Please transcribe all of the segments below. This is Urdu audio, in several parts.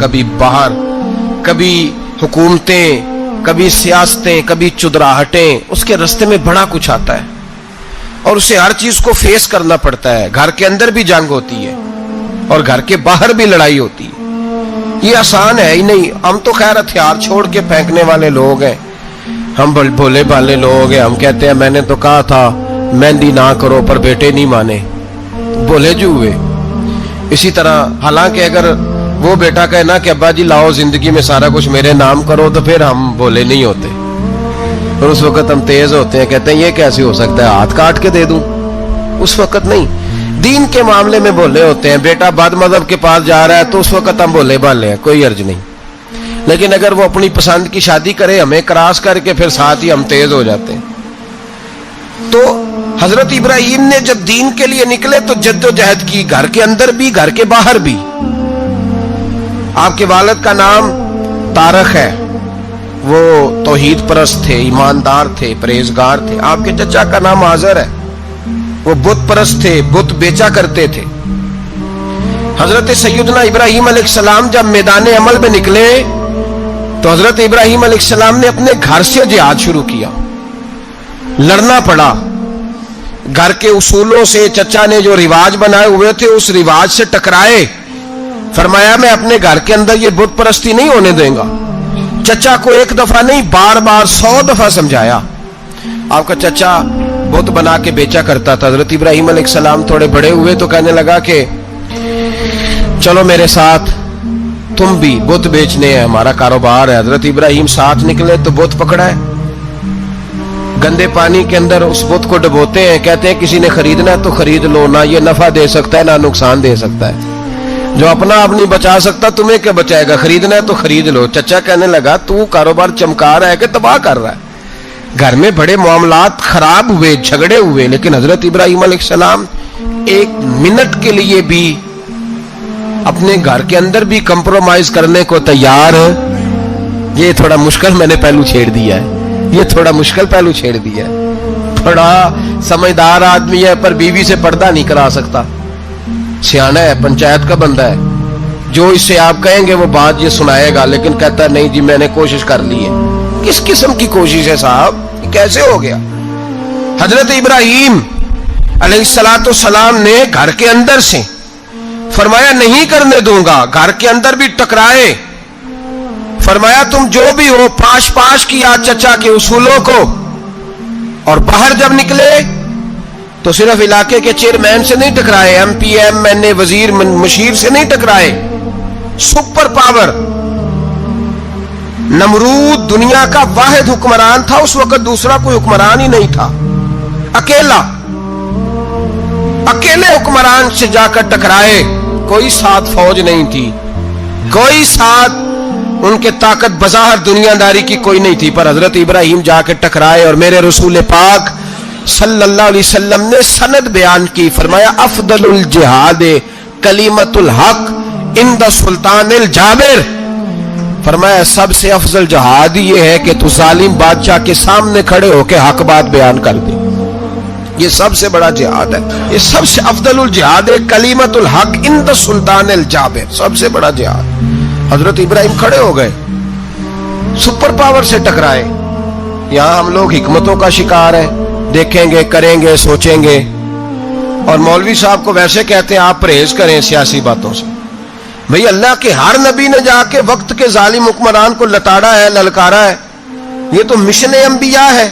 کبھی باہر، کبھی حکومتیں، کبھی سیاستیں، کبھی چدراہٹیں، اس کے راستے میں بڑا کچھ آتا ہے اور اسے ہر چیز کو فیس کرنا پڑتا ہے. گھر کے اندر بھی جنگ ہوتی ہے اور گھر کے باہر بھی لڑائی ہوتی ہے. یہ آسان ہے ہی نہیں. ہم تو خیر ہتھیار چھوڑ کے پھینکنے والے لوگ ہیں، ہم بھولے بھالے لوگ ہیں. ہم کہتے ہیں میں نے تو کہا تھا مہندی نہ کرو، پر بیٹے نہیں مانے، بھولے جو ہوئے. اسی طرح حالانکہ اگر وہ بیٹا کہے نا کہ ابا جی لاؤ زندگی میں سارا کچھ میرے نام کرو، تو پھر ہم بھولے نہیں ہوتے، اور اس وقت ہم تیز ہوتے ہیں، کہتے ہیں یہ کیسے ہو سکتا ہے، ہاتھ کاٹ کے دے دوں. اس وقت نہیں. دین کے معاملے میں بھولے ہوتے ہیں. بیٹا بد مذہب کے پاس جا رہا ہے تو اس وقت ہم بھولے بھالے ہیں، کوئی عرض نہیں. لیکن اگر وہ اپنی پسند کی شادی کرے ہمیں کراس کر کے، پھر ساتھ ہی ہم تیز ہو جاتے ہیں. تو حضرت ابراہیم نے جب دین کے لیے نکلے تو جد و جہد کی، گھر کے اندر بھی گھر کے باہر بھی. آپ کے والد کا نام طارق ہے، وہ توحید پرست تھے، ایماندار تھے، پرہیزگار تھے. آپ کے چچا کا نام آزر ہے، وہ بت پرست تھے، بت بیچا کرتے تھے. حضرت سیدنا ابراہیم علیہ السلام جب میدان عمل میں نکلے تو حضرت ابراہیم علیہ السلام نے اپنے گھر سے جہاد شروع کیا. لڑنا پڑا. گھر کے اصولوں سے، چچا نے جو رواج بنائے ہوئے تھے اس رواج سے ٹکرائے. فرمایا میں اپنے گھر کے اندر یہ بت پرستی نہیں ہونے دیں گا. چچا کو ایک دفعہ نہیں، بار بار 100 دفعہ سمجھایا. آپ کا چچا بت بنا کے بیچا کرتا تھا. حضرت ابراہیم علیہ السلام تھوڑے بڑے ہوئے تو کہنے لگا کہ چلو میرے ساتھ، تم بھی بت بیچنے ہیں، ہمارا کاروبار ہے. حضرت ابراہیم ساتھ نکلے تو بت پکڑا ہے. گندے پانی کے اندر اس بت کو ڈبوتے ہیں، کہتے ہیں کسی نے خریدنا ہے تو خرید لو، نہ یہ نفع دے سکتا ہے نہ نقصان دے سکتا ہے. جو اپنا آپ نہیں بچا سکتا تمہیں کیا بچائے گا، خریدنا ہے تو خرید لو. چچا کہنے لگا تو کاروبار چمکا رہا ہے کہ تباہ کر رہا ہے. گھر میں بڑے معاملات خراب ہوئے، جھگڑے ہوئے، لیکن حضرت ابراہیم علیہ السلام ایک منٹ کے لیے بھی اپنے گھر کے اندر بھی کمپرومائز کرنے کو تیار. یہ تھوڑا مشکل میں نے پہلو چھیڑ دیا ہے، یہ تھوڑا مشکل پہلو چھیڑ دیا ہے. بڑا سمجھدار آدمی ہے پر بیوی سے پردہ نہیں کرا سکتا. سیانا ہے، پنچایت کا بندہ ہے، جو اس سے آپ کہیں گے وہ بات یہ سنائے گا، لیکن کہتا ہے نہیں جی میں نے کوشش کر لی ہے. کس قسم کی کوشش ہے صاحب، کیسے ہو گیا؟ حضرت ابراہیم علیہ السلام نے گھر کے اندر سے فرمایا نہیں کرنے دوں گا. گھر کے اندر بھی ٹکرائے. فرمایا تم جو بھی ہو، پاش پاش کیا چچا کے اصولوں کو. اور باہر جب نکلے تو صرف علاقے کے چیئرمین سے نہیں ٹکرائے، ایم پی ایم این اے وزیر مشیر سے نہیں ٹکرائے. سپر پاور نمرود دنیا کا واحد حکمران تھا اس وقت، دوسرا کوئی حکمران ہی نہیں تھا. اکیلے حکمران سے جا کر ٹکرائے. کوئی ساتھ فوج نہیں تھی، کوئی ساتھ ان کے طاقت بظاہر دنیا داری کی کوئی نہیں تھی، پر حضرت ابراہیم جا کے ٹکرائے. اور میرے رسول پاک صلی اللہ علیہ وسلم نے سند بیان کی. فرمایا افضل الجہاد کلمۃ الحق عند سلطان الجابر. فرمایا سب سے افضل جہاد یہ ہے کہ تو ظالم بادشاہ کے سامنے کھڑے ہو کے حق بات بیان کر دے. یہ سب سے بڑا جہاد ہے. یہ سب سے افضل الجہاد کلمۃ الحق عند سلطان الجابر، سب سے بڑا جہاد. حضرت ابراہیم کھڑے ہو گئے، سپر پاور سے ٹکرائے. یہاں ہم لوگ حکمتوں کا شکار ہیں، دیکھیں گے، کریں گے، سوچیں گے. اور مولوی صاحب کو ویسے کہتے ہیں آپ پرہیز کریں سیاسی باتوں سے. بھئی اللہ کے ہر نبی نے جا کے وقت کے ظالم حکمران کو لتاڑا ہے، للکارا ہے. یہ تو مشن انبیاء ہے.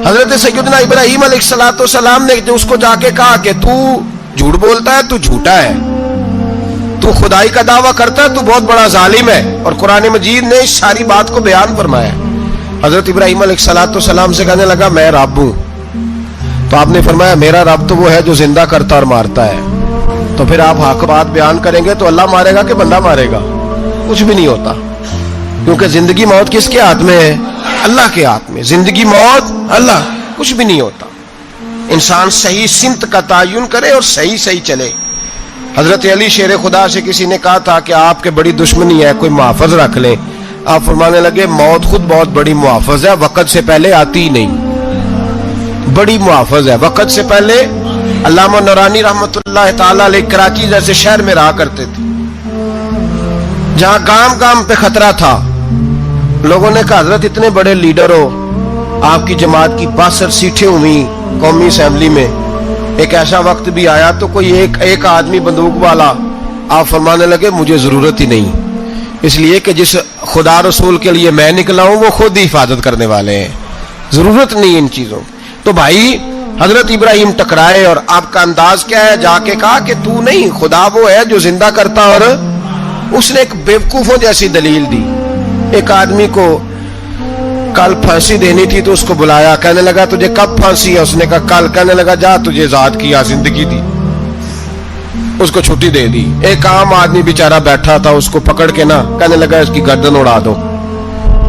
حضرت سیدنا ابراہیم علیہ السلام نے جو اس کو جا کے کہا کہ تو جھوٹ بولتا ہے، تو جھوٹا ہے، تو خدائی کا دعویٰ کرتا ہے، تو بہت بڑا ظالم ہے. اور قرآن مجید نے اس ساری بات کو بیان فرمایا. حضرت ابراہیم علیہ السلام سے کہنے لگا میں رب ہوں. تو آپ نے فرمایا میرا رب تو وہ ہے جو زندہ کرتا اور مارتا ہے. تو پھر آپ حق بات بیان کریں گے تو اللہ مارے گا کہ بندہ مارے گا؟ کچھ بھی نہیں ہوتا، کیونکہ زندگی موت کس کے ہاتھ میں ہے؟ اللہ کے ہاتھ میں. زندگی موت اللہ، کچھ بھی نہیں ہوتا. انسان صحیح سمت کا تعین کرے اور صحیح چلے. حضرت علی شیر خدا سے کسی نے کہا تھا کہ آپ کے بڑی دشمنی ہے، کوئی محافظ رکھ لیں. آپ فرمانے لگے موت خود بہت بڑی محافظ ہے، وقت سے پہلے آتی ہی نہیں. بڑی محافظ ہے، وقت سے پہلے علامہ نورانی رحمتہ تعالی علیہ کراچی جیسے شہر میں رہا کرتے تھے، جہاں گام گام پہ خطرہ تھا۔ لوگوں نے کہا حضرت اتنے بڑے لیڈر ہو، آپ کی جماعت کی 62 سیٹیں ہوئی قومی اسمبلی میں، ایک ایسا وقت بھی آیا تو کوئی ایک آدمی بندوق والا، آپ فرمانے لگے مجھے ضرورت ہی نہیں، اس لیے کہ جس خدا رسول کے لیے میں نکلا ہوں وہ خود ہی حفاظت کرنے والے ہیں، ضرورت نہیں ان چیزوں۔ تو بھائی حضرت ابراہیم ٹکرائے اور آپ کا انداز کیا ہے؟ جا کے کہا کہ تو نہیں، خدا وہ ہے جو زندہ کرتا، اور اس نے ایک بیوقوفوں جیسی دلیل دی۔ ایک آدمی کو کل پھانسی دینی تھی تو اس کو بلایا، کہنے لگا تجھے کب پھانسی ہے؟ اس نے کہا کل۔ کہنے لگا جا تجھے ذات کیا زندگی دی، اس کو چھٹی دے دی۔ ایک عام آدمی بیچارہ بیٹھا تھا، اس کو پکڑ کے نا کہنے لگا اس کی گردن اڑا دو۔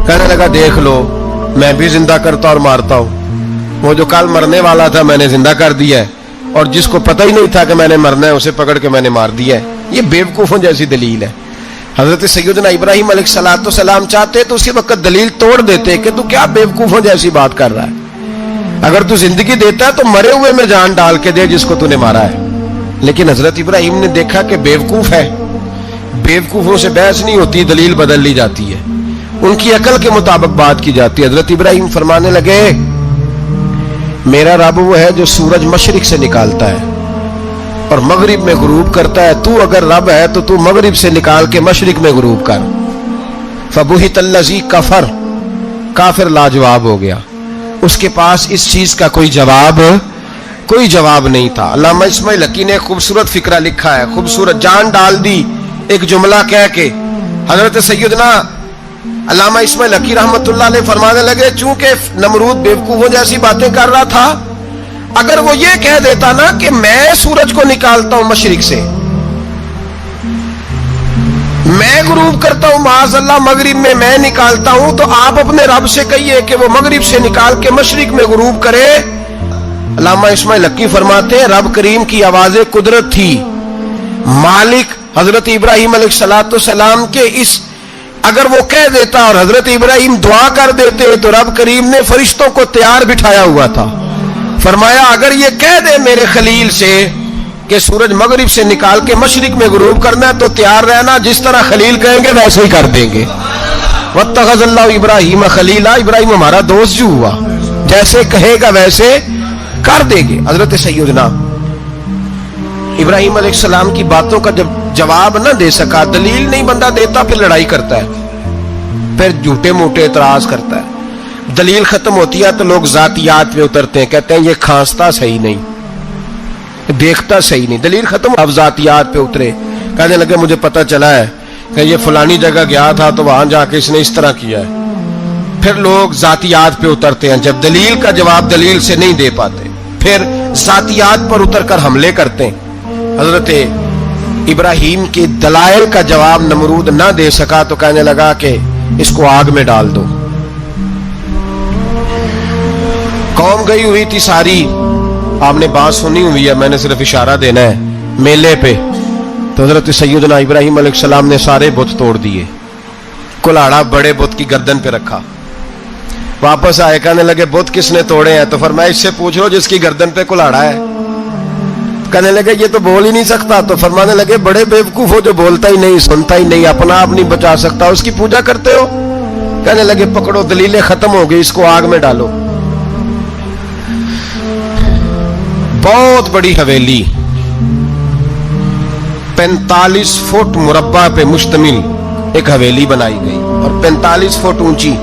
کہنے لگا دیکھ لو میں بھی زندہ کرتا اور مارتا ہوں، وہ جو کل مرنے والا تھا میں نے زندہ کر دیا ہے، اور جس کو پتہ ہی نہیں تھا کہ میں نے مرنا ہے اسے پکڑ کے میں نے مار دیا ہے۔ یہ بیوقوفوں جیسی دلیل ہے۔ حضرت سیدنا ابراہیم علیہ السلام چاہتے تو اسی وقت دلیل توڑ دیتے کہ تو کیا بیوقوفوں جیسی بات کر رہا ہے، اگر تو زندگی دیتا ہے تو مرے ہوئے میں جان ڈال کے دے جس کو تو نے مارا ہے۔ لیکن حضرت ابراہیم نے دیکھا کہ بیوقوف ہے، بیوقوفوں سے بحث نہیں ہوتی، دلیل بدل لی جاتی ہے، ان کی عقل کے مطابق بات کی جاتی ہے۔ حضرت ابراہیم فرمانے لگے میرا رب وہ ہے جو سورج مشرق سے نکالتا ہے اور مغرب میں غروب کرتا ہے، تو اگر رب ہے تو تو مغرب سے نکال کے مشرق میں غروب کر۔ فبہت الذی کفر، کافر لاجواب ہو گیا، اس کے پاس اس چیز کا کوئی جواب نہیں تھا۔ علامہ اسماعیل حقی نے خوبصورت فقرہ لکھا ہے، خوبصورت جان ڈال دی ایک جملہ کہہ کے۔ حضرت سیدنا علامہ اسماعیل حقی رحمت اللہ علیہ فرمانے لگے چونکہ نمرود بیوقوفوں جیسی باتیں کر رہا تھا، اگر وہ یہ کہہ دیتا نا کہ میں سورج کو نکالتا ہوں مشرق سے، میں غروب کرتا ہوں معاذ اللہ مغرب میں میں نکالتا ہوں، تو آپ اپنے رب سے کہیے کہ وہ مغرب سے نکال کے مشرق میں غروب کرے۔ علامہ اسماعیل حقی فرماتے ہیں رب کریم کی آواز قدرت تھی، مالک حضرت ابراہیم علیہ السلام کے اس اگر وہ کہہ دیتا اور حضرت ابراہیم دعا کر دیتے تو رب کریم نے فرشتوں کو تیار بٹھایا ہوا تھا، فرمایا اگر یہ کہہ دے میرے خلیل سے کہ سورج مغرب سے نکال کے مشرق میں غروب کرنا ہے تو تیار رہنا، جس طرح خلیل کہیں گے ویسے ہی کر دیں گے۔ واتخذ اللہ ابراہیم خلیلا، ابراہیم ہمارا دوست جو ہوا، جیسے کہے گا ویسے کر دیں گے۔ حضرت سیدنا ابراہیم علیہ السلام کی باتوں کا جب جواب نہ دے سکا، دلیل نہیں بندہ دیتا، پھر لڑائی کرتا ہے، پھر جھوٹے موٹے اعتراض کرتا ہے۔ دلیل ختم ہوتی ہے تو لوگ ذاتیات پہ اترتے ہیں، کہتے ہیں یہ کھانستا صحیح نہیں، دیکھتا صحیح نہیں، دلیل ختم۔ اب ذاتیات پہ اترے، کہنے لگے مجھے پتہ چلا ہے کہ یہ فلانی جگہ گیا تھا تو وہاں جا کے اس نے اس طرح کیا ہے۔ پھر لوگ ذاتیات پہ اترتے ہیں، جب دلیل کا جواب دلیل سے نہیں دے پاتے پھر ذاتیات پر اتر کر حملے کرتے ہیں۔ حضرت ابراہیم کے دلائل کا جواب نمرود نہ دے سکا تو کہنے لگا کہ اس کو آگ میں ڈال دو۔ قوم گئی ہوئی تھی ساری، آپ نے بات سنی ہوئی ہے، میں نے صرف اشارہ دینا ہے، میلے پہ تو حضرت سیدنا ابراہیم علیہ السلام نے سارے بت توڑ دیے، کلاڑا بڑے بت کی گردن پہ رکھا، واپس آئے کہنے لگے بت کس نے توڑے ہیں؟ تو فرمایا اس سے پوچھ لو جس کی گردن پہ کلاڑا ہے۔ کہنے لگے یہ تو بول ہی نہیں سکتا، تو فرمانے لگے بڑے بیوقوف ہو جو بولتا ہی نہیں، سنتا ہی نہیں، اپنا آپ نہیں بچا سکتا، اس کی پوجا کرتے ہو۔ کہنے لگے پکڑو دلیلیں ختم ہو گئی، اس کو آگ میں ڈالو۔ بہت بڑی حویلی 45 فٹ مربع پہ مشتمل ایک حویلی بنائی گئی اور 45 فٹ اونچی۔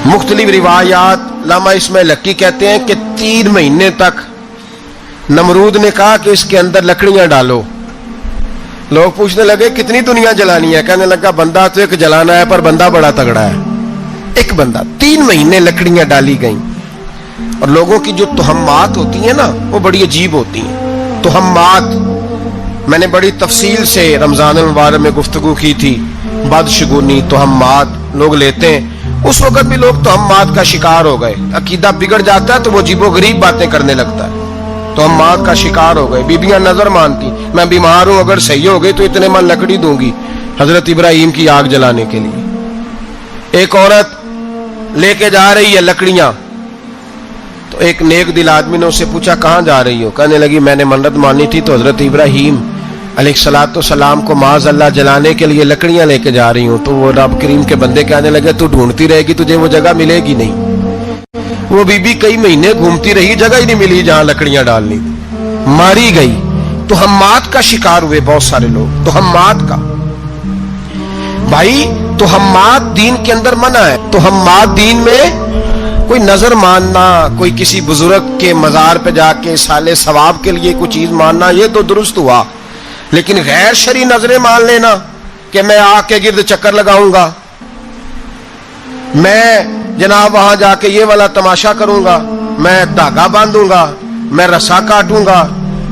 مختلف روایات، علامہ اسماعیل حقی کہتے ہیں کہ 3 مہینے تک نمرود نے کہا کہ اس کے اندر لکڑیاں ڈالو۔ لوگ پوچھنے لگے کتنی دنیا جلانی ہے؟ کہنے لگا بندہ تو ایک جلانا ہے پر بندہ بڑا تگڑا ہے، ایک بندہ۔ 3 مہینے لکڑیاں ڈالی گئیں، اور لوگوں کی جو تہمات ہوتی ہیں نا وہ بڑی عجیب ہوتی ہیں۔ تہمات میں نے بڑی تفصیل سے رمضان المبارک میں گفتگو کی تھی، بدشگونی تہمات لوگ لیتے ہیں، اس وقت بھی لوگ تہمات کا شکار ہو گئے، عقیدہ بگڑ جاتا ہے تو وہ عجیب و غریب باتیں کرنے لگتا ہے، تہمات کا شکار ہو گئے۔ بیبیاں نظر مانتی، میں بیمار ہوں اگر صحیح ہو گئی تو اتنے من لکڑی دوں گی حضرت ابراہیم کی آگ جلانے کے لیے۔ ایک عورت لے کے جا رہی ہے لکڑیاں، تو تو ایک نیک دل آدمی نے اسے پوچھا کہاں جا رہی ہو؟ کہنے لگی میں نے منت مانی تھی تو حضرت ابراہیم علیہ السلام کو معاذ اللہ جلانے کے لیے لکڑیاں لے کے جا رہی ہوں. تو وہ رب کریم کے بندے کہنے لگے تو ڈھونڈتی رہے گی, تجھے وہ جگہ ملے گی نہیں. وہ بی بی کئی مہینے گھومتی رہی, جگہ ہی نہیں ملی جہاں لکڑیاں ڈالنی, ماری گئی. تہمات کا شکار ہوئے بہت سارے لوگ, تہمات کا. بھائی تہمات دین کے اندر منع ہے. تہمات دین میں کوئی نظر ماننا, کوئی کسی بزرگ کے مزار پہ جا کے سالے ثواب کے لیے کوئی چیز ماننا, یہ تو درست ہوا. لیکن غیر شرعی نظریں مان لینا کہ میں آگ کے گرد چکر لگاؤں گا, میں جناب وہاں جا کے یہ والا تماشا کروں گا, میں دھاگا باندھوں گا, میں رسا کاٹوں گا,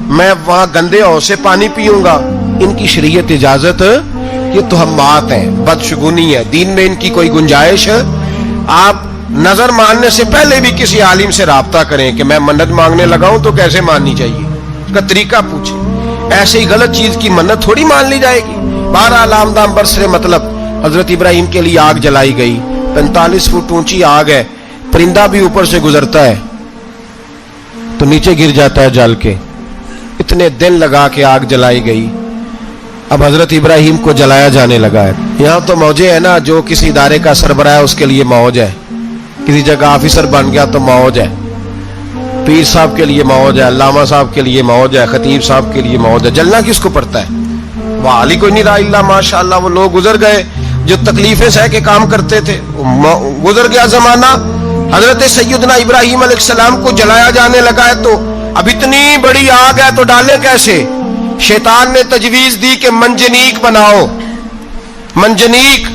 میں وہاں گندے ہو سے پانی پیوں گا, ان کی شریعت اجازت, یہ تہمات ہیں, بدشگونی ہے. دین میں ان کی کوئی گنجائش. آپ نظر ماننے سے پہلے بھی کسی عالم سے رابطہ کریں کہ میں منت مانگنے لگاؤں تو کیسے ماننی چاہیے, اس کا طریقہ پوچھیں. ایسے ہی غلط چیز کی منت تھوڑی مان لی جائے گی. بہرحال آمدام برسرے مطلب حضرت ابراہیم کے لیے آگ جلائی گئی. 45 فٹ اونچی آگ ہے, پرندہ بھی اوپر سے گزرتا ہے تو نیچے گر جاتا ہے جل کے. اتنے دن لگا کے آگ جلائی گئی. اب حضرت ابراہیم کو جلایا جانے لگا ہے. یہاں تو موجیں ہے نا, جو کسی ادارے کا سربراہ ہے اس کے لیے موج ہے, کسی جگہ آفیسر بن گیا تو موج ہے, پیر صاحب کے لیے موج ہے, علامہ صاحب کے لیے موج ہے, خطیب صاحب کے لیے موج ہے. جلنا کس کو پڑتا ہے؟ وہ علی کوئی نہیں رہا اللہ ماشاءاللہ. وہ لوگ گزر گئے جو تکلیفیں سہ کے کام کرتے تھے, گزر گیا زمانہ. حضرت سیدنا ابراہیم علیہ السلام کو جلایا جانے لگا ہے تو اب اتنی بڑی آگ ہے تو ڈالے کیسے؟ شیطان نے تجویز دی کہ منجنیق بناؤ, منجنیق,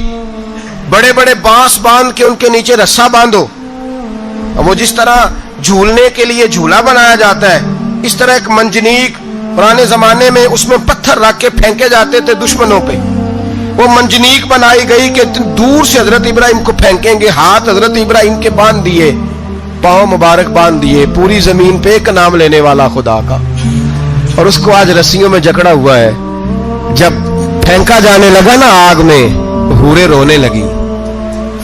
بڑے بڑے بانس باندھ کے ان کے نیچے رسا باندھو. وہ جس طرح جھولنے کے لیے جھولا بنایا جاتا ہے, اس طرح ایک منجنیق پرانے زمانے میں اس میں پتھر رکھ کے پھینکے جاتے تھے دشمنوں پہ. وہ منجنیق بنائی گئی کہ دور سے حضرت ابراہیم کو پھینکیں گے. ہاتھ حضرت ابراہیم کے باندھ دیے, پاؤں مبارک باندھ دیے, پوری زمین پہ ایک نام لینے والا خدا کا. اور اس کو آج رسیوں میں جکڑا ہوا ہے. جب پھینکا جانے لگا نا آگ میں, حوریں رونے لگی,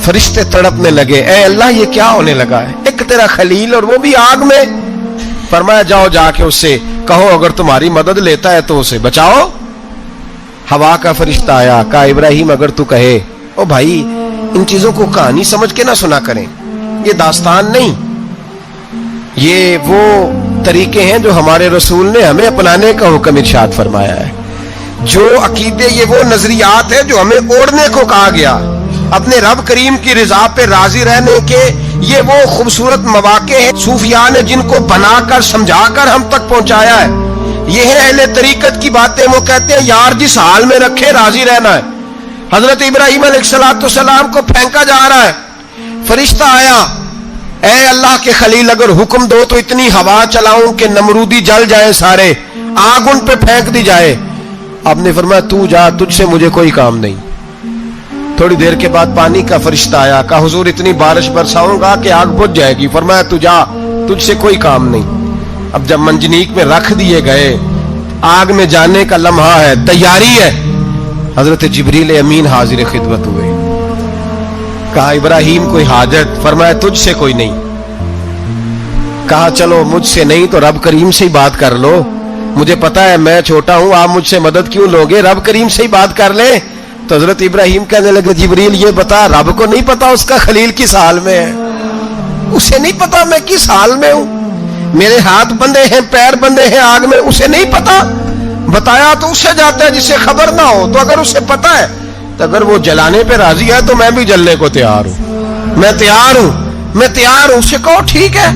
فرشتے تڑپنے لگے, اے اللہ یہ کیا ہونے لگا ہے؟ ایک تیرا خلیل اور وہ بھی آگ میں. فرمایا جاؤ جا کے اس سے کہو اگر تمہاری مدد لیتا ہے تو اسے بچاؤ. ہوا کا فرشتہ آیا, کہا ابراہیم اگر تو کہے. او بھائی ان چیزوں کو کہانی سمجھ کے نہ سنا کریں, یہ داستان نہیں, یہ وہ طریقے ہیں جو ہمارے رسول نے ہمیں اپنانے کا حکم ارشاد فرمایا ہے. جو عقیدے, یہ وہ نظریات ہیں جو ہمیں اوڑھنے کو کہا گیا. اپنے رب کریم کی رضا پہ راضی رہنے کے یہ وہ خوبصورت مواقع ہیں صوفیاء نے جن کو بنا کر سمجھا کر ہم تک پہنچایا ہے. یہ ہے اہل طریقت کی باتیں. وہ کہتے ہیں یار جس حال میں رکھے راضی رہنا ہے. حضرت ابراہیم علیہ السلام کو پھینکا جا رہا ہے, فرشتہ آیا, اے اللہ کے خلیل اگر حکم دو تو اتنی ہوا چلاؤں کہ نمرودی جل جائے سارے, آگ ان پہ پھینک دی جائے. آپ نے فرمایا تو جا, تجھ سے مجھے کوئی کام نہیں. تھوڑی دیر کے بعد پانی کا فرشتہ آیا, کہا حضور اتنی بارش برساؤں گا کہ آگ بجھ جائے گی. فرمایا تو جا, تجھ سے کوئی کام نہیں. اب جب منجنیق میں رکھ دیے گئے, آگ میں جانے کا لمحہ ہے, تیاری ہے, حضرت جبریل امین حاضر خدمت ہوئے. کہا ابراہیم کوئی حاجت؟ فرمایا تجھ سے کوئی نہیں. کہا چلو مجھ سے نہیں تو رب کریم سے ہی بات کر لو, مجھے پتا ہے میں چھوٹا ہوں, آپ مجھ سے مدد کیوں لوگے, رب کریم سے ہی بات کر لیں. تو حضرت ابراہیم کہنے لگے جبریل یہ بتا, رب کو نہیں پتا اس کا خلیل کس حال میں ہے؟ اسے نہیں پتا میں کس حال میں ہوں, میرے ہاتھ بندے ہیں, پیر بندے ہیں آگ میں, اسے نہیں پتا. بتایا تو اسے جاتا ہے جس سے خبر نہ ہو. تو اگر اسے پتا ہے تو اگر وہ جلانے پہ راضی ہے تو میں بھی جلنے کو تیار ہوں, میں تیار ہوں, میں تیار ہوں. اسے کہو ٹھیک ہے.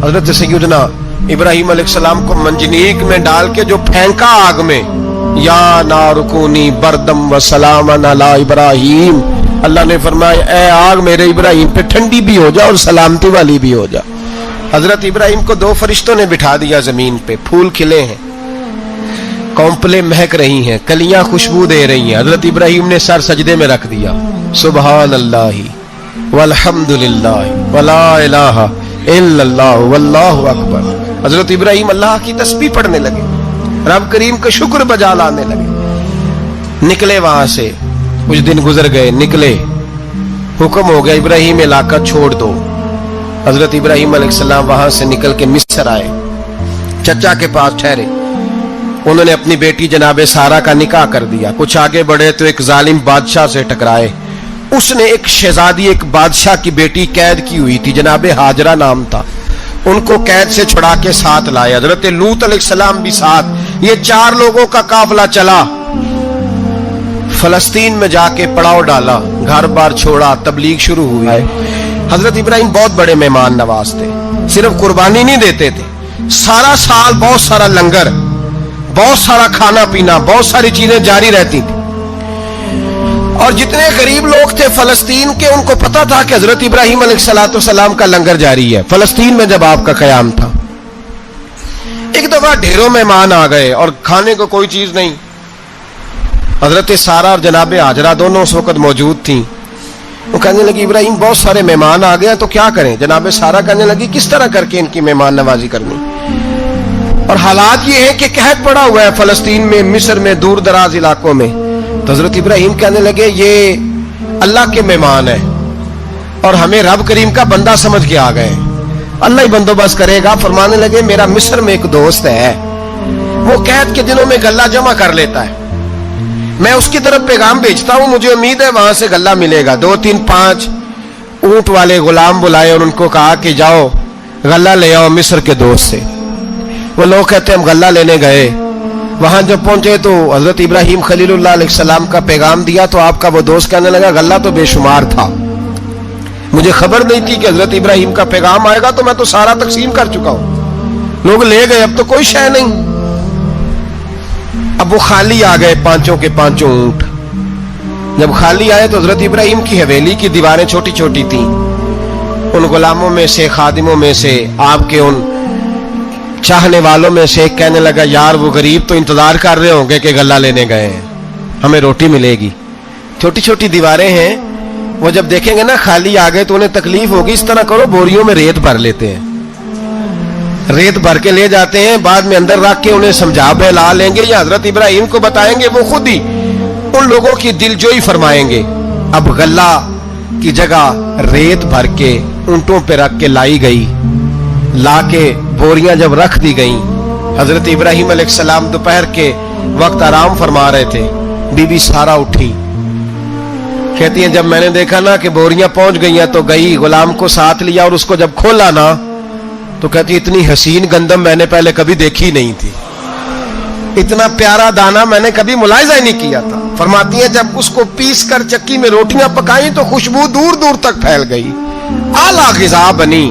حضرت سیدنا ابراہیم علیہ السلام کو منجنیق میں ڈال کے جو پھینکا آگ میں, یا نار کونی بردم و سلاما علی ابراہیم, اللہ نے فرمایا اے آگ میرے ابراہیم پہ ٹھنڈی بھی ہو جا اور سلامتی والی بھی ہو جا. حضرت ابراہیم کو دو فرشتوں نے بٹھا دیا زمین پہ, پھول کھلے ہیں, کونپلیں مہک رہی ہیں, کلیاں خوشبو دے رہی ہیں. حضرت ابراہیم نے سر سجدے میں رکھ دیا, سبحان اللہ والحمد للہ ولا الہ الا اللہ واللہ اکبر. حضرت ابراہیم اللہ کی تسبیح پڑھنے لگے, رب کریم کا شکر بجا لانے لگے. نکلے وہاں سے, کچھ دن گزر گئے, نکلے, حکم ہو گیا ابراہیم علاقہ چھوڑ دو. حضرت ابراہیم علیہ السلام وہاں سے نکل کے مصر آئے، چچا کے پاس ٹھہرے، انہوں نے اپنی بیٹی جناب سارہ کا نکاح کر دیا۔ کچھ آگے بڑھے تو ایک ظالم بادشاہ سے ٹکرائے، اس نے ایک شہزادی، ایک بادشاہ کی بیٹی قید کی ہوئی تھی، جناب ہاجرہ نام تھا، ان کو قید سے چھڑا کے ساتھ لائے، حضرت لوط علیہ السلام بھی ساتھ، یہ 4 لوگوں کا قافلہ چلا، فلسطین میں جا کے پڑاؤ ڈالا، گھر بار چھوڑا، تبلیغ شروع ہوئی۔ حضرت ابراہیم بہت بڑے مہمان نواز تھے، صرف قربانی نہیں دیتے تھے، سارا سال بہت سارا لنگر، بہت سارا کھانا پینا، بہت ساری چیزیں جاری رہتی تھی، اور جتنے غریب لوگ تھے فلسطین کے، ان کو پتا تھا کہ حضرت ابراہیم علیہ السلام کا لنگر جاری ہے۔ فلسطین میں جب آپ کا قیام تھا، ایک دفعہ ڈھیروں مہمان آ گئے اور کھانے کو کوئی چیز نہیں، حضرت سارہ اور جناب ہاجرہ دونوں اس وقت موجود تھیں، وہ کہنے لگی ابراہیم بہت سارے مہمان آ گئے تو کیا کریں؟ جناب سارہ کہنے لگی کس طرح کر کے ان کی مہمان نوازی کرنی، اور حالات یہ ہے کہ قحط پڑا ہوا ہے فلسطین میں، مصر میں، دور دراز علاقوں میں۔ تو حضرت ابراہیم کہنے لگے یہ اللہ کے مہمان ہیں اور ہمیں رب کریم کا بندہ سمجھ کے آ گئے، اللہ ہی بندوبست کرے گا۔ فرمانے لگے میرا مصر میں ایک دوست ہے، وہ قحط کے دنوں میں غلہ جمع کر لیتا ہے، میں اس کی طرف پیغام بھیجتا ہوں، مجھے امید ہے وہاں سے غلہ ملے گا۔ 2 3 5 اونٹ والے غلام بلائے اور ان کو کہا کہ جاؤ غلہ لے آؤ مصر کے دوست سے۔ وہ لوگ کہتے ہم غلہ لینے گئے، وہاں جب پہنچے تو حضرت ابراہیم خلیل اللہ علیہ السلام کا پیغام دیا تو آپ کا وہ دوست کہنے لگا غلہ تو بے شمار تھا، مجھے خبر نہیں تھی کہ حضرت ابراہیم کا پیغام آئے گا، تو میں تو سارا تقسیم کر چکا ہوں، لوگ لے گئے، اب تو کوئی شے نہیں۔ اب وہ خالی آ گئے 5 کے 5 اونٹ، جب خالی آئے تو حضرت ابراہیم کی حویلی کی دیواریں چھوٹی چھوٹی تھیں، ان غلاموں میں سے، خادموں میں سے، آپ کے ان چاہنے والوں میں سے ایک کہنے لگا یار وہ غریب تو انتظار کر رہے ہوں گے کہ غلہ لینے گئے ہیں، ہمیں روٹی ملے گی۔ چھوٹی چھوٹی دیواریں ہیں، وہ جب دیکھیں گے نا خالی آ گئے تو انہیں تکلیف ہوگی، اس طرح کرو بوریوں میں ریت بھر لیتے ہیں، ریت بھر کے لے جاتے ہیں، بعد میں اندر رکھ کے انہیں سمجھا بہلا لیں گے یا حضرت ابراہیم کو بتائیں گے، وہ خود ہی ان لوگوں کی دلجوئی فرمائیں گے۔ اب غلہ کی جگہ ریت بھر کے اونٹوں پہ رکھ کے لائی گئی، لا کے بوریاں جب رکھ دی گئیں، حضرت ابراہیم علیہ السلام دوپہر کے وقت آرام فرما رہے تھے، بی بی سارہ اٹھی، کہتی ہیں جب میں نے دیکھا نا کہ بوریاں پہنچ گئی ہیں تو گئی، غلام کو ساتھ لیا اور اس کو جب کھولا نا تو کہتی اتنی حسین گندم میں نے پہلے کبھی دیکھی نہیں تھی، اتنا پیارا دانا میں نے کبھی ملاحظہ ہی نہیں کیا تھا۔ فرماتی ہیں جب اس کو پیس کر چکی میں روٹیاں پکائیں تو خوشبو دور دور تک پھیل گئی، اعلیٰ غذا بنی،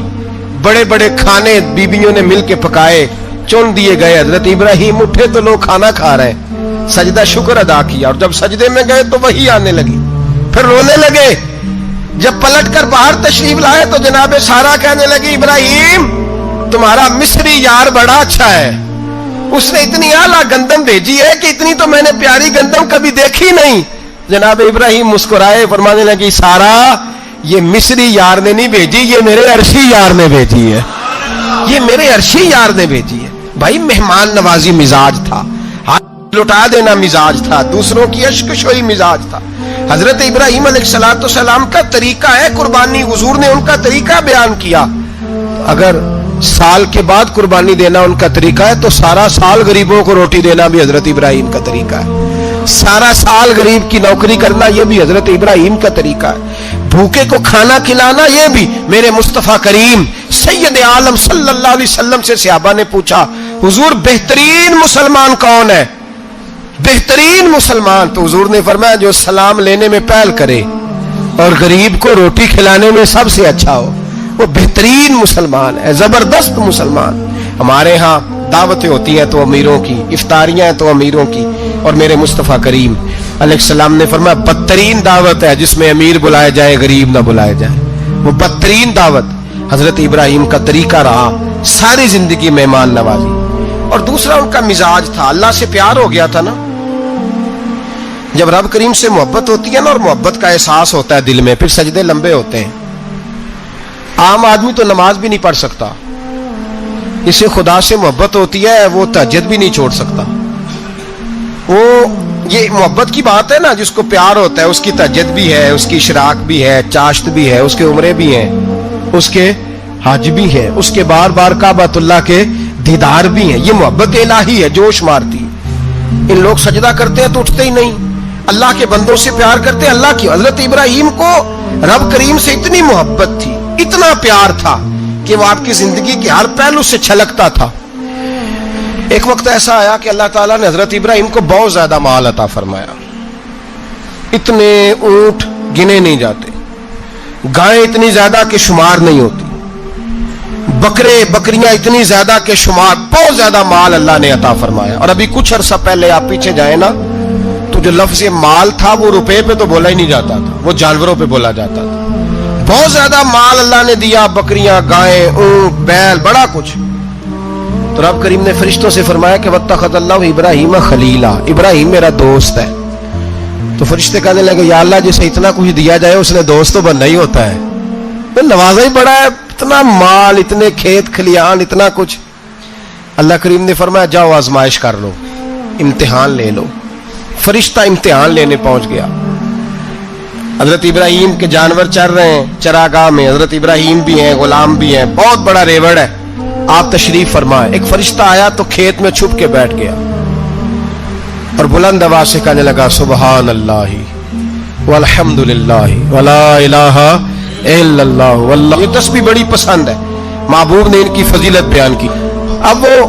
بڑے بڑے کھانے بیبیوں نے مل کے پکائے، چن دیے گئے، حضرت ابراہیم اٹھے تو لوگ کھانا کھا رہے ہیں، سجدہ شکر ادا کیا، اور جب سجدے میں گئے تو وہی آنے لگی، پھر رونے لگے، جب پلٹ کر باہر تشریف لائے تو جناب سارہ کہنے لگی ابراہیم تمہارا مصری یار بڑا اچھا ہے، اس نے اتنی اعلیٰ گندم بھیجی ہے کہ اتنی تو میں نے پیاری گندم کبھی دیکھی نہیں۔ جناب ابراہیم مسکرائے، فرمانے لگی سارہ یہ مصری یار نے نہیں بھیجی، یہ میرے عرشی یار نے بھیجی ہے، یہ میرے عرشی یار نے بھیجی ہے۔ بھائی مہمان نوازی مزاج تھا، ہاتھ لٹا دینا مزاج تھا، دوسروں کی اشکشوئی مزاج تھا۔ حضرت ابراہیم علیہ السلام کا طریقہ ہے قربانی، حضور نے ان کا طریقہ بیان کیا، اگر سال کے بعد قربانی دینا ان کا طریقہ ہے تو سارا سال غریبوں کو روٹی دینا بھی حضرت ابراہیم کا طریقہ ہے، سارا سال غریب کی نوکری کرنا یہ بھی حضرت ابراہیم کا طریقہ ہے، بھوکے کو کھانا کھلانا یہ بھی میرے مصطفیٰ کریم سید عالم صلی اللہ علیہ وسلم سے صحابہ نے پوچھا حضور بہترین مسلمان کون ہے؟ بہترین مسلمان تو حضور نے فرمایا جو سلام لینے میں پہل کرے اور غریب کو روٹی کھلانے میں سب سے اچھا ہو، وہ بہترین مسلمان ہے، زبردست مسلمان۔ ہمارے ہاں دعوتیں ہوتی ہیں تو امیروں کی، افطاریاں ہیں تو امیروں کی، اور میرے مصطفیٰ کریم علیہ السلام نے فرمایا بدترین دعوت ہے جس میں امیر بلائے جائے غریب نہ بلائے جائے، وہ بدترین دعوت حضرت ابراہیم کا طریقہ رہا، ساری زندگی مہمان نوازی۔ اور دوسرا ان کا مزاج تھا، اللہ سے پیار ہو گیا تھا نا، جب رب کریم سے محبت ہوتی ہے نا اور محبت کا احساس ہوتا ہے دل میں، پھر سجدے لمبے ہوتے ہیں۔ عام آدمی تو نماز بھی نہیں پڑھ سکتا، اسے خدا سے محبت ہوتی ہے وہ تہجد بھی نہیں چھوڑ سکتا، وہ یہ محبت کی بات ہے نا، جس کو پیار ہوتا ہے اس کی تہجد بھی ہے، اس کی اشراق بھی ہے، چاشت بھی ہے، اس کے عمرے بھی ہیں، اس کے حج بھی ہیں, اس کے بار بار کعبۃ اللہ کے دیدار بھی ہیں. یہ محبت الہی ہے, جوش مارتی. ان لوگ سجدہ کرتے ہیں تو اٹھتے ہی نہیں, اللہ کے بندوں سے پیار کرتے ہیں. اللہ کی حضرت ابراہیم کو رب کریم سے اتنی محبت تھی, اتنا پیار تھا کہ وہ آپ کی زندگی کے ہر پہلو سے چھلکتا تھا. ایک وقت ایسا آیا کہ اللہ تعالیٰ نے حضرت ابراہیم کو بہت زیادہ مال عطا فرمایا. اتنے اونٹ گنے نہیں جاتے, گائیں اتنی زیادہ کہ شمار نہیں ہوتی, بکرے بکریاں اتنی زیادہ کہ شمار, بہت زیادہ مال اللہ نے عطا فرمایا. اور ابھی کچھ عرصہ پہلے آپ پیچھے جائیں نا تو جو لفظ مال تھا وہ روپے پہ تو بولا ہی نہیں جاتا تھا, وہ جانوروں پہ بولا جاتا تھا. بہت زیادہ مال اللہ نے دیا, بکریاں, گائیں, اونٹ, بیل, بڑا کچھ. تو رب کریم نے فرشتوں سے فرمایا کہ واتخذ اللہ ابراہیم خلیلا, ابراہیم میرا دوست ہے. تو فرشتے کہنے لگے یا اللہ جسے اتنا کچھ دیا جائے اس نے دوست تو بننا ہی ہوتا ہے, نوازا ہی بڑا ہے, اتنا مال, اتنے کھیت کھلیان, اتنا کچھ. اللہ کریم نے فرمایا جاؤ آزمائش کر لو, امتحان لے لو. فرشتہ امتحان لینے پہنچ گیا. حضرت ابراہیم کے جانور چر رہے ہیں چراگاہ میں, حضرت ابراہیم بھی ہیں, غلام بھی ہیں, بہت بڑا ریوڑ ہے. آپ تشریف فرمائے. ایک فرشتہ آیا تو کھیت میں چھپ کے بیٹھ گیا اور بلند آواز سے کہنے لگا سبحان اللہ والحمد للہ ولا الہ الا اللہ واللہ. یہ تسبیح بڑی پسند ہے, محبوب نے ان کی فضیلت بیان کی. اب وہ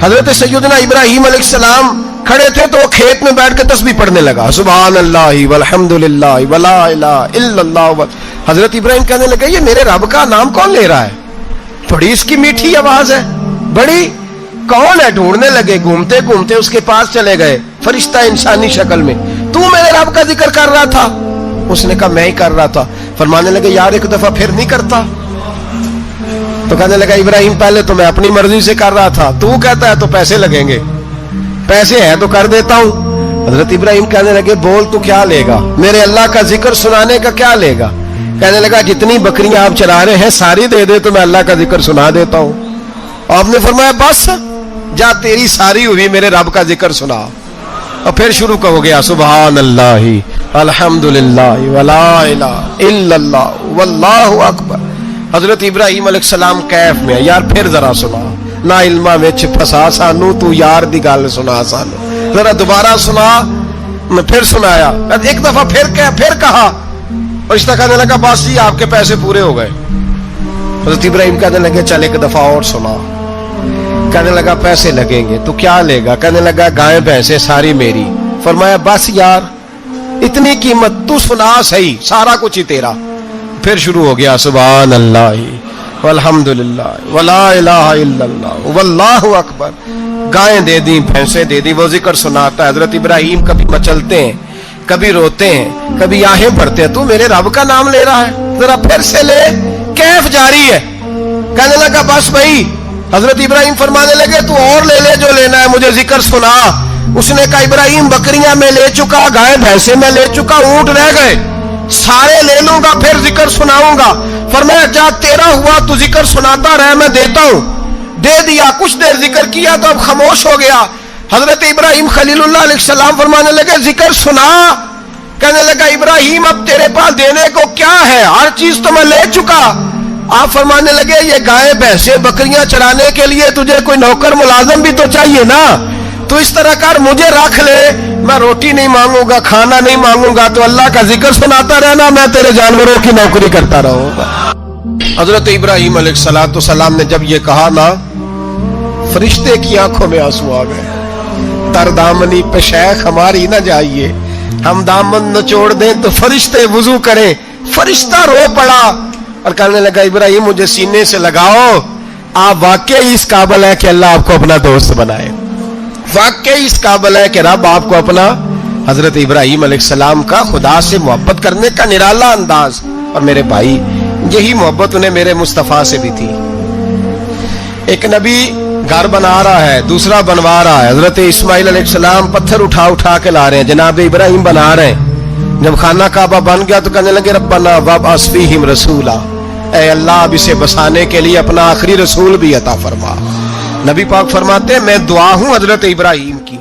حضرت سیدنا ابراہیم علیہ السلام کھڑے تھے تو وہ کھیت میں بیٹھ کے تسبیح پڑھنے لگا سبحان اللہ والحمد للہ ولا الہ الا اللہ. حضرت ابراہیم کہنے لگے یہ میرے رب کا نام کون لے رہا ہے, بڑی اس کی میٹھی آواز ہے, بڑی کون ہے. ڈھونڈنے لگے, گھومتے گھومتے اس کے پاس چلے گئے, فرشتہ انسانی شکل میں. تو میرے رب کا ذکر کر رہا تھا؟ اس نے کہا میں ہی کر رہا تھا. فرمانے لگے یار ایک دفعہ پھر نہیں کرتا. تو کہنے لگا ابراہیم پہلے تو میں اپنی مرضی سے کر رہا تھا, تو کہتا ہے تو پیسے لگیں گے, پیسے ہیں تو کر دیتا ہوں. حضرت ابراہیم کہنے لگے بول تو کیا لے گا, میرے اللہ کا ذکر سنانے کا کیا لے گا. کہنے لگا جتنی بکریاں آپ چلا رہے ہیں ساری دے دے تو میں اللہ کا ذکر سنا دیتا ہوں. آپ نے فرمایا بس جا تیری ساری ہوئی, میرے رب کا ذکر سنا. اور پھر شروع ہو گیا سبحان اللہ الحمد للہ ولا الہ الا اللہ واللہ اکبر. حضرت ابراہیم علیہ السلام کیف میں, یار پھر ذرا سنا, نہ علما وچ پھسا سانو, تو یار دی گل سنا سانو, ذرا دوبارہ سنا. میں پھر سنایا, ایک دفعہ پھر کہا. فرشتہ کہنے لگا بس جی آپ کے پیسے پورے ہو گئے. حضرت ابراہیم کہنے لگے چل ایک دفعہ اور سنا. کہنے لگا پیسے لگیں گے. تو کیا لے گا؟ کہنے لگا گائیں بھینسیں ساری میری. فرمایا بس یار اتنی قیمت, تو سنا صحیح, سارا کچھ ہی تیرا. پھر شروع ہو گیا سبحان اللہ والحمد للہ ولا الہ الا اللہ واللہ اکبر. گائیں دے دی, بھینسیں دے دی, وہ ذکر سناتا ہے. حضرت ابراہیم کبھی مچلتے ہیں, کبھی روتے ہیں, کبھی آہیں بھرتے ہیں. تو میرے رب کا نام لے رہا ہے, ذرا پھر سے لے. کیف جاری ہے. کہنے لگا بس بھائی. حضرت ابراہیم فرمانے لگے تو اور لے لے جو لینا ہے, مجھے ذکر سنا. اس نے کہا ابراہیم بکریاں میں لے چکا, گائے بھینسیں میں لے چکا, اونٹ رہ گئے, سارے لے لوں گا پھر ذکر سناؤں گا. فرمایا جا تیرا ہوا تو ذکر سناتا رہ, میں دیتا ہوں. دے دیا, کچھ دیر ذکر کیا تو اب خاموش ہو گیا. حضرت ابراہیم خلیل اللہ علیہ السلام فرمانے لگے ذکر سنا. کہنے لگا ابراہیم اب تیرے پاس دینے کو کیا ہے, ہر چیز تو میں لے چکا. آپ فرمانے لگے یہ گائے بھینسیں بکریاں چرانے کے لیے تجھے کوئی نوکر ملازم بھی تو چاہیے نا, تو اس طرح کر مجھے رکھ لے, میں روٹی نہیں مانگوں گا, کھانا نہیں مانگوں گا, تو اللہ کا ذکر سناتا رہنا, میں تیرے جانوروں کی نوکری کرتا رہوں گا. حضرت ابراہیم علیہ السلام نے جب یہ کہا نا, فرشتے کی آنکھوں میں آنسو آ گئے. تر دامنی پہ شیخ ہماری نہ جائیے, ہم دامن نچوڑ دیں تو فرشتے وضو کریں. فرشتہ رو پڑا اور کہنے لگا ابراہیم مجھے سینے سے لگاؤ, آپ واقعی اس قابل ہے کہ اللہ آپ کو اپنا دوست بنائے, واقعی اس قابل ہے کہ رب آپ کو اپنا. حضرت ابراہیم علیہ السلام کا خدا سے محبت کرنے کا نرالا انداز. اور میرے بھائی یہی محبت انہیں میرے مصطفیٰ سے بھی تھی. ایک نبی گھر بنا رہا ہے, دوسرا بنوا رہا ہے. حضرت اسماعیل علیہ السلام پتھر اٹھا اٹھا کے لا رہے ہیں, جناب ابراہیم بنا رہے ہیں. جب خانہ کعبہ بن گیا تو کہنے لگے ربنا وابعث فیہم رسولا, اے اللہ اب اسے بسانے کے لیے اپنا آخری رسول بھی عطا فرما. نبی پاک فرماتے ہیں میں دعا ہوں حضرت ابراہیم کی,